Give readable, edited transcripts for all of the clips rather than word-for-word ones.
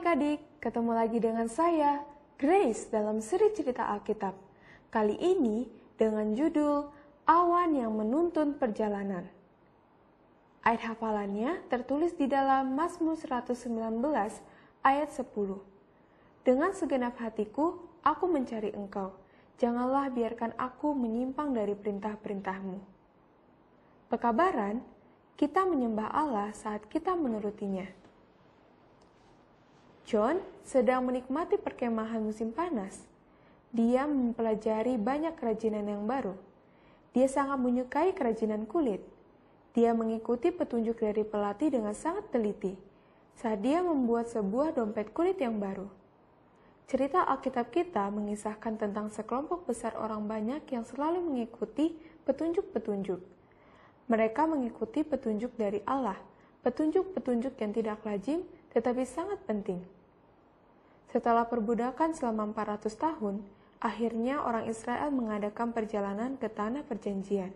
adik-adik, ketemu lagi dengan saya, Grace, dalam seri cerita Alkitab. Kali ini dengan judul Awan yang Menuntun Perjalanan. Ayat hafalannya tertulis di dalam Mazmur 119 ayat 10. Dengan segenap hatiku, aku mencari Engkau. Janganlah biarkan aku menyimpang dari perintah-perintah-Mu. Pekabaran, kita menyembah Allah saat kita menurutinya. John sedang menikmati perkemahan musim panas. Dia mempelajari banyak kerajinan yang baru. Dia sangat menyukai kerajinan kulit. Dia mengikuti petunjuk dari pelatih dengan sangat teliti saat dia membuat sebuah dompet kulit yang baru. Cerita Alkitab kita mengisahkan tentang sekelompok besar orang banyak yang selalu mengikuti petunjuk-petunjuk. Mereka mengikuti petunjuk dari Allah, petunjuk-petunjuk yang tidak lazim tetapi sangat penting. Setelah perbudakan selama 400 tahun, akhirnya orang Israel mengadakan perjalanan ke tanah perjanjian.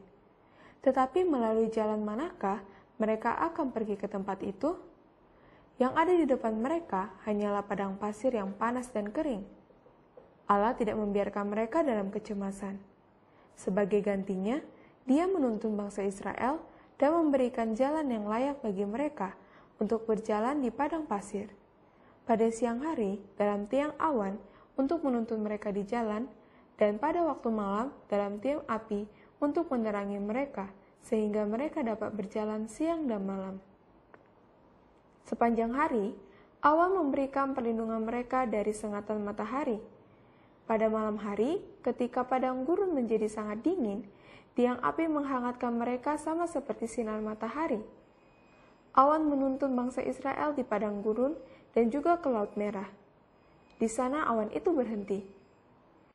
Tetapi melalui jalan manakah mereka akan pergi ke tempat itu? Yang ada di depan mereka hanyalah padang pasir yang panas dan kering. Allah tidak membiarkan mereka dalam kecemasan. Sebagai gantinya, Dia menuntun bangsa Israel dan memberikan jalan yang layak bagi mereka untuk berjalan di padang pasir. Pada siang hari, dalam tiang awan untuk menuntun mereka di jalan, dan pada waktu malam dalam tiang api untuk menerangi mereka, sehingga mereka dapat berjalan siang dan malam. Sepanjang hari, awan memberikan perlindungan mereka dari sengatan matahari. Pada malam hari, ketika padang gurun menjadi sangat dingin, tiang api menghangatkan mereka sama seperti sinar matahari. Awan menuntun bangsa Israel di padang gurun dan juga ke Laut Merah. Di sana awan itu berhenti.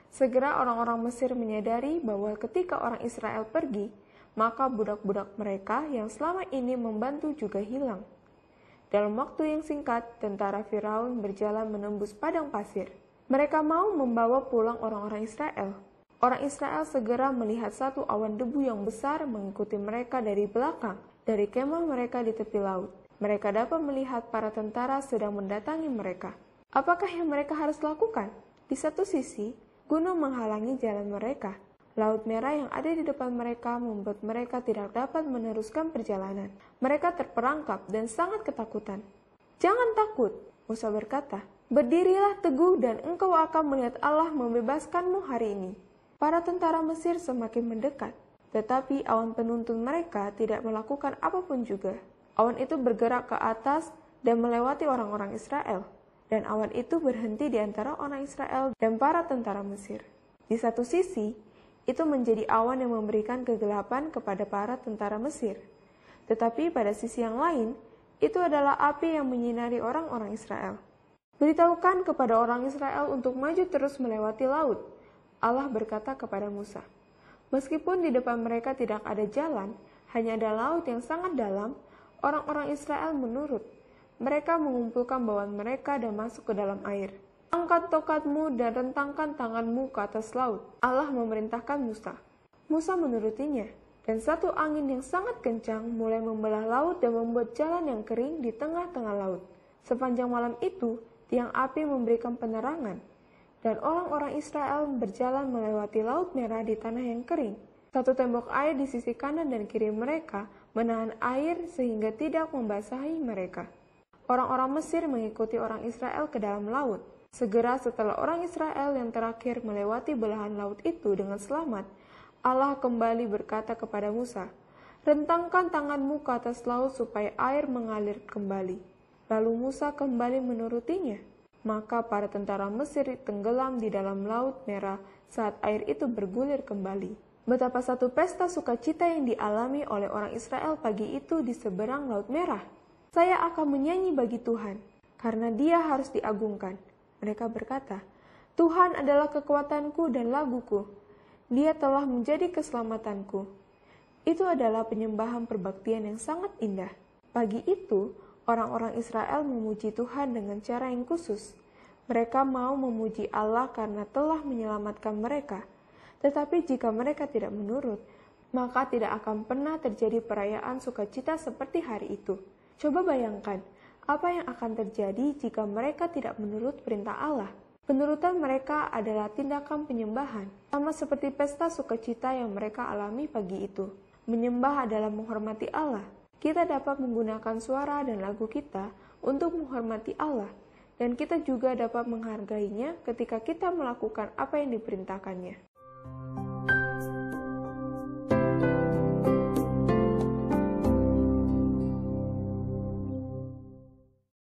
Segera orang-orang Mesir menyadari bahwa ketika orang Israel pergi, maka budak-budak mereka yang selama ini membantu juga hilang. Dalam waktu yang singkat, tentara Firaun berjalan menembus padang pasir. Mereka mau membawa pulang orang-orang Israel. Orang Israel segera melihat satu awan debu yang besar mengikuti mereka dari belakang, dari kemah mereka di tepi laut. Mereka dapat melihat para tentara sedang mendatangi mereka. Apakah yang mereka harus lakukan? Di satu sisi, gunung menghalangi jalan mereka. Laut Merah yang ada di depan mereka membuat mereka tidak dapat meneruskan perjalanan. Mereka terperangkap dan sangat ketakutan. "Jangan takut," Musa berkata. "Berdirilah teguh dan engkau akan melihat Allah membebaskanmu hari ini." Para tentara Mesir semakin mendekat, tetapi awan penuntun mereka tidak melakukan apapun juga. Awan itu bergerak ke atas dan melewati orang-orang Israel, dan awan itu berhenti di antara orang Israel dan para tentara Mesir. Di satu sisi, itu menjadi awan yang memberikan kegelapan kepada para tentara Mesir. Tetapi pada sisi yang lain, itu adalah api yang menyinari orang-orang Israel. "Beritahukan kepada orang Israel untuk maju terus melewati laut," Allah berkata kepada Musa. Meskipun di depan mereka tidak ada jalan, hanya ada laut yang sangat dalam, orang-orang Israel menurut. Mereka mengumpulkan bawaan mereka dan masuk ke dalam air. "Angkat tokatmu dan rentangkan tanganmu ke atas laut," Allah memerintahkan Musa. Musa menurutinya, dan satu angin yang sangat kencang mulai membelah laut dan membuat jalan yang kering di tengah-tengah laut. Sepanjang malam itu, tiang api memberikan penerangan, dan orang-orang Israel berjalan melewati Laut Merah di tanah yang kering. Satu tembok air di sisi kanan dan kiri mereka menahan air sehingga tidak membasahi mereka. Orang-orang Mesir mengikuti orang Israel ke dalam laut. Segera setelah orang Israel yang terakhir melewati belahan laut itu dengan selamat, Allah kembali berkata kepada Musa, "Rentangkan tanganmu ke atas laut supaya air mengalir kembali." Lalu Musa kembali menurutinya. Maka para tentara Mesir tenggelam di dalam Laut Merah saat air itu bergulir kembali. Betapa satu pesta sukacita yang dialami oleh orang Israel pagi itu di seberang Laut Merah. "Saya akan menyanyi bagi Tuhan, karena Dia harus diagungkan." Mereka berkata, "Tuhan adalah kekuatanku dan laguku. Dia telah menjadi keselamatanku." Itu adalah penyembahan perbaktian yang sangat indah. Pagi itu, orang-orang Israel memuji Tuhan dengan cara yang khusus. Mereka mau memuji Allah karena telah menyelamatkan mereka. Tetapi jika mereka tidak menurut, maka tidak akan pernah terjadi perayaan sukacita seperti hari itu. Coba bayangkan, Apa yang akan terjadi jika mereka tidak menurut perintah Allah? Penurutan mereka adalah tindakan penyembahan, sama seperti pesta sukacita yang mereka alami pagi itu. Menyembah adalah menghormati Allah. Kita dapat menggunakan suara dan lagu kita untuk menghormati Allah, dan kita juga dapat menghargainya ketika kita melakukan apa yang diperintahkannya.